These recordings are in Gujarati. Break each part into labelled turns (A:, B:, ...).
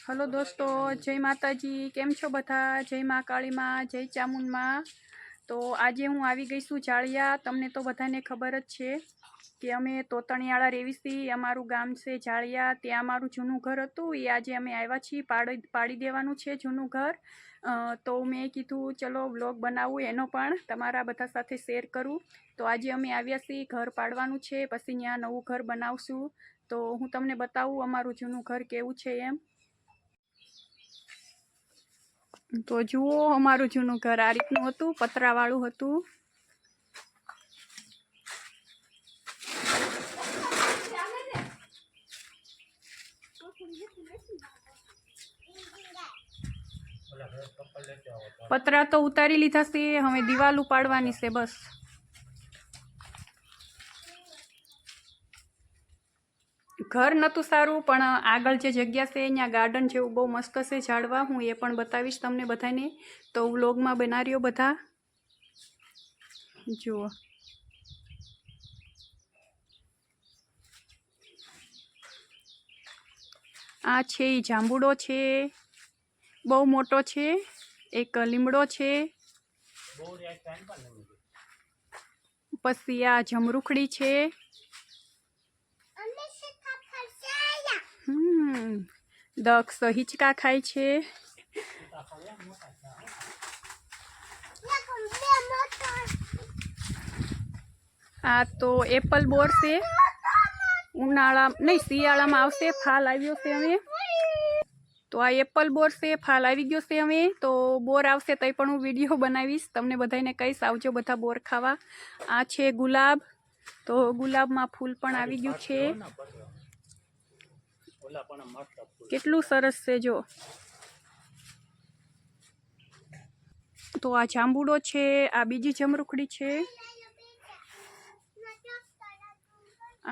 A: હલો દોસ્તો, જય માતાજી। કેમ છો બધા? જય મા કાળીમાં, જય ચામુંડમાં। તો આજે હું આવી ગઈ છું જાળિયા। તમને તો બધાને ખબર જ છે કે અમે તોતણિયાળા રેવી છીએ। અમારું ગામ છે જાળિયા, ત્યાં અમારું જૂનું ઘર હતું। એ આજે અમે આવ્યા છીએ, પાડી દેવાનું છે જૂનું ઘર। તો મેં કીધું ચલો વ્લોગ બનાવું, એનો પણ તમારા બધા સાથે શેર કરું। તો આજે અમે આવ્યા છીએ, ઘર પાડવાનું છે, પછી ત્યાં નવું ઘર બનાવશું। તો હું તમને બતાવું અમારું જૂનું ઘર કેવું છે એમ। તો જુઓ, અમારું જૂનું ઘર આ રીતનું હતું, પતરાવાળું હતું। પતરા તો ઉતારી લીધા છે, હવે દિવાલ ઉપાડવાની છે બસ। ઘર નહોતું સારું, પણ આગળ જે જગ્યા છે અહીંયા ગાર્ડન જેવું બહુ મસ્ત છે ઝાડવા, હું એ પણ બતાવીશ તમને બધાને। તો વ્લોગમાં બનાવ્યો બધા જુઓ। આ છે એ જાંબુડો છે, બહુ મોટો છે। એક લીમડો છે, પછી આ જમરૂખડી છે। દક્ષ હિંચકા ખાય છે। આ તો એપલ બોર છે, ઉનાળા નહીં શિયાળામાં આવશે, ફાલ આવ્યો છે હવે। તો આ એપલ બોર છે, ફાલ આવી ગયો છે હવે। તો બોર આવશે તો પણ હું વિડીયો બનાવીશ, તમને બધાને કહીશ આવજો બધા બોર ખાવા। આ છે ગુલાબ, તો ગુલાબમાં ફૂલ પણ આવી ગયું છે, કેટલું સરસ છે જો। તો આ જાંબુડો છે, આ બીજી જમરૂખડી છે,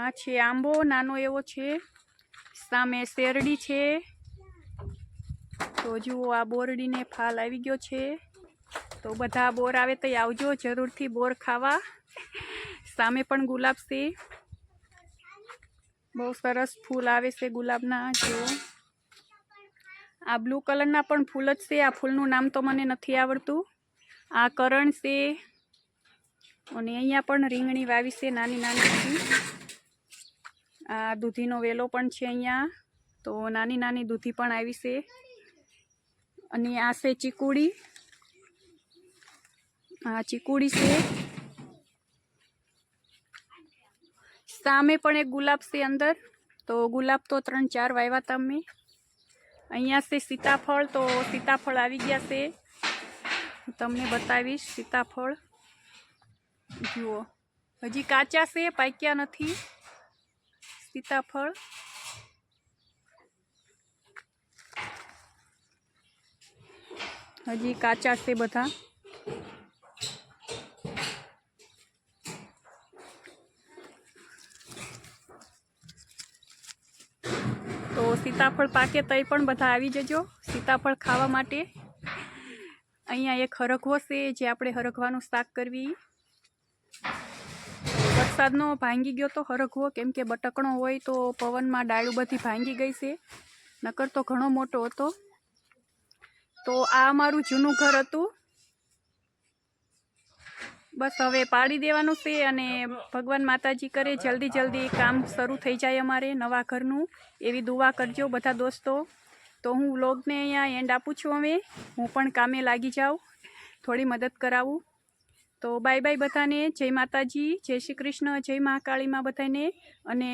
A: આ છે આંબો નાનો એવો છે, સામે શેરડી છે। તો જુઓ, આ બોરડીને ફાલ આવી ગયો છે। તો બધા બોર આવે તો આવજો જરૂરથી બોર ખાવા। સામે પણ ગુલાબ છે, બહુ સરસ ફૂલ આવે છે ગુલાબના જો। આ બ્લુ કલરના પણ ફૂલ જ છે, આ ફૂલનું નામ તો મને નથી આવડતું। આ કરણ છે, અને અહીંયા પણ રીંગણી વાવી છે નાની નાની। આ દૂધીનો વેલો પણ છે અહીંયા, તો નાની નાની દૂધી પણ આવી છે। અને આ છે ચીકુડી, આ ચીકુડી છે। સામે પણ એક ગુલાબ છે અંદર, તો ગુલાબ તો 3-4 વાવ્યા હતા અમે। અહીંયા છે સીતાફળ, તો સીતાફળ આવી ગયા છે, હું તમને બતાવીશ સીતાફળ જુઓ। હજી કાચા છે, પાક્યા નથી સીતાફળ। હજી કાચા છે બધા। તો સીતાફળ પાકે તઈ પણ બધા આવી જજો સીતાફળ ખાવા માટે। અહીંયા એક હરખવો છે, જે આપણે હરખવાનું શાક કરવી। વરસાદનો ભાંગી ગયો તો હરખવો, કેમ કે બટકણો હોય તો પવનમાં ડાળું બધી ભાંગી ગઈ છે, નકર તો ઘણો મોટો હતો। તો આ અમારું જૂનું ઘર હતું, બસ હવે પાડી દેવાનું છે। અને ભગવાન માતાજી કરે જલ્દી કામ શરૂ થઈ જાય અમારે નવા ઘરનું, એવી દુઆ કરજો બધા દોસ્તો। તો હું વ્લોગને અહીંયા એન્ડ આપું છું, હવે હું પણ કામે લાગી જાઉં, થોડી મદદ કરાવું। તો બાય બાય બધાને, જય માતાજી, જય શ્રી કૃષ્ણ, જય મહાકાળીમાં બધાને। અને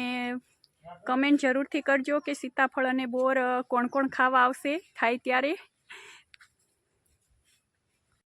A: કમેન્ટ જરૂરથી કરજો કે સીતાફળ અને બોર કોણ કોણ ખાવા આવશે, થાય ત્યારે।